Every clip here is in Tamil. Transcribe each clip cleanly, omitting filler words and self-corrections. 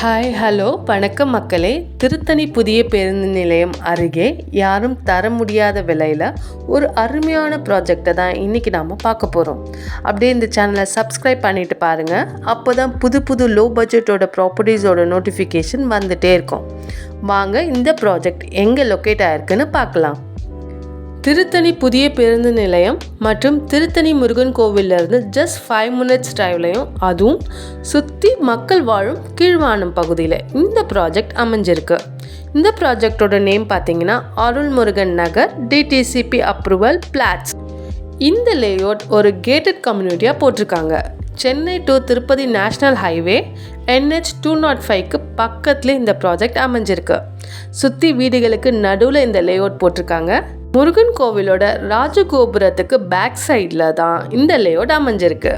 ஹாய் ஹலோ வணக்கம் மக்களே. திருத்தணி புதிய பேருந்து நிலையம் அருகே யாரும் தர முடியாத விலையில் ஒரு அருமையான ப்ராஜெக்டை தான் இன்றைக்கி நாம் பார்க்க போகிறோம். அப்படியே இந்த சேனலை சப்ஸ்கிரைப் பண்ணிவிட்டு பாருங்கள். அப்போ தான் புது லோ பட்ஜெட்டோட ப்ராப்பர்ட்டிஸோட நோட்டிஃபிகேஷன் வந்துகிட்டே இருக்கும். வாங்க இந்த ப்ராஜெக்ட் எங்கே லொக்கேட் ஆகிருக்குன்னு பார்க்கலாம். திருத்தணி புதிய பேருந்து நிலையம் மற்றும் திருத்தணி முருகன் கோவிலிருந்து ஜஸ்ட் 5 minutes டிரைவ்லையும், அதுவும் சுற்றி மக்கள் வாழும் கீழ்வானம் பகுதியில் இந்த ப்ராஜெக்ட் அமைஞ்சிருக்கு. இந்த ப்ராஜெக்டோட நேம் பார்த்தீங்கன்னா அருள்முருகன் நகர் டிடிசிபி அப்ரூவல் பிளாட்ஸ். இந்த லேஅவுட் ஒரு கேட்டட் கம்யூனிட்டியாக போட்டிருக்காங்க. Chennai to Tirupati national highway NH 205க்கு பக்கத்துலேயே இந்த ப்ராஜெக்ட் அமைஞ்சிருக்கு. சுற்றி வீடுகளுக்கு நடுவில் இந்த லேஅவுட் போட்டிருக்காங்க. முருகன் கோவிலோட ராஜகோபுரத்துக்கு பேக் சைடில் தான் இந்த லேஅவுட் அமைஞ்சிருக்கு.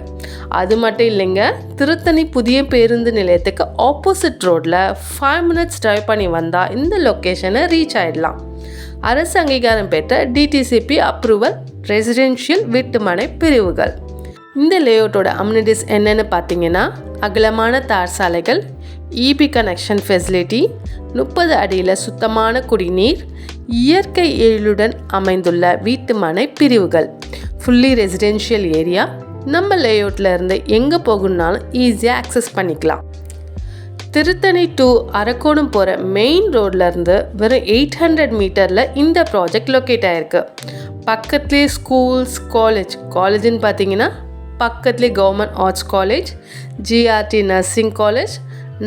அது மட்டும் இல்லைங்க, திருத்தணி புதிய பேருந்து நிலையத்துக்கு ஆப்போசிட் ரோட்டில் 5 minutes டிரைவ் பண்ணி வந்தால் இந்த லொக்கேஷனை ரீச் ஆகிடலாம். அரசு அங்கீகாரம் பெற்ற டிடிசிபி அப்ரூவல் ரெசிடென்ஷியல் வீட்டுமனை பிரிவுகள். இந்த லேஅவுட்டோட அம்யூனிட்டிஸ் என்னென்னு பார்த்தீங்கன்னா, அகலமான தார் சாலைகள், EB கனெக்ஷன் ஃபெசிலிட்டி, 30 அடியில் சுத்தமான குடிநீர், இயற்கை எழிலுடன் அமைந்துள்ள வீட்டுமனை பிரிவுகள், ஃபுல்லி ரெசிடென்ஷியல் ஏரியா. நம்ம லேஅவுட்டில் இருந்து எங்கே போகணுன்னாலும் ஈஸியாக ஆக்சஸ் பண்ணிக்கலாம். திருத்தணி டு அரக்கோணம் போகிற மெயின் ரோட்லேருந்து வெறும் 800 மீட்டரில் இந்த ப்ராஜெக்ட் லொக்கேட் ஆகிருக்கு. பக்கத்துலேயே ஸ்கூல்ஸ், காலேஜ்னு பார்த்தீங்கன்னா பக்கத்துலேயே government arts college, GRT nursing college,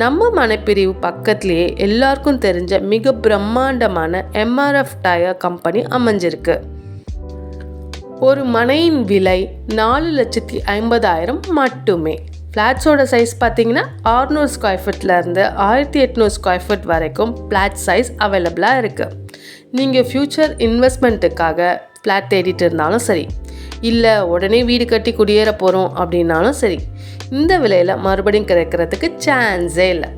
நம்ம மனைப்பிரிவு பக்கத்துலேயே எல்லாருக்கும் தெரிஞ்ச மிக பிரம்மாண்டமான MRF டயர் கம்பெனி அமைஞ்சிருக்கு. ஒரு மனையின் விலை 4,50,000 மட்டுமே. ஃப்ளாட்ஸோட சைஸ் பார்த்தீங்கன்னா 600 ஸ்கொயர் ஃபீட்லேருந்து 1800 ஸ்கொயர் ஃபீட் வரைக்கும் ஃப்ளாட் சைஸ் அவைலபிளாக இருக்குது. நீங்கள் ஃப்யூச்சர் இன்வெஸ்ட்மெண்ட்டுக்காக ஃப்ளாட் தேடிட்டு இருந்தாலும் சரி, இல்லை உடனே வீடு கட்டி குடியேற போகிறோம் அப்படின்னாலும் சரி, இந்த விலையில் மறுபடியும் கிடைக்கிறதுக்கு சான்ஸே இல்லை.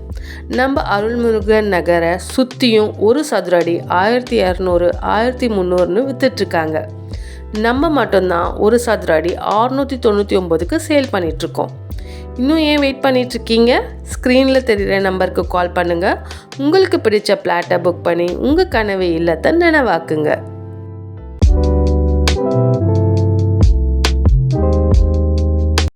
நம்ம அருள்முருகன் நகரை சுற்றியும் ஒரு சதுர அடி 1200 1300ன்னு விற்றுட்ருக்காங்க. நம்ம மட்டும்தான் ஒரு சதுர அடி 699க்கு சேல் பண்ணிகிட்ருக்கோம். இன்னும் ஏன் வெயிட் பண்ணிகிட்ருக்கீங்க? ஸ்க்ரீனில் தெரிகிற நம்பருக்கு கால் பண்ணுங்கள். உங்களுக்கு பிடிச்ச பிளாட்டை புக் பண்ணி உங்கள் கனவு இல்லத்தை நினைவாக்குங்க.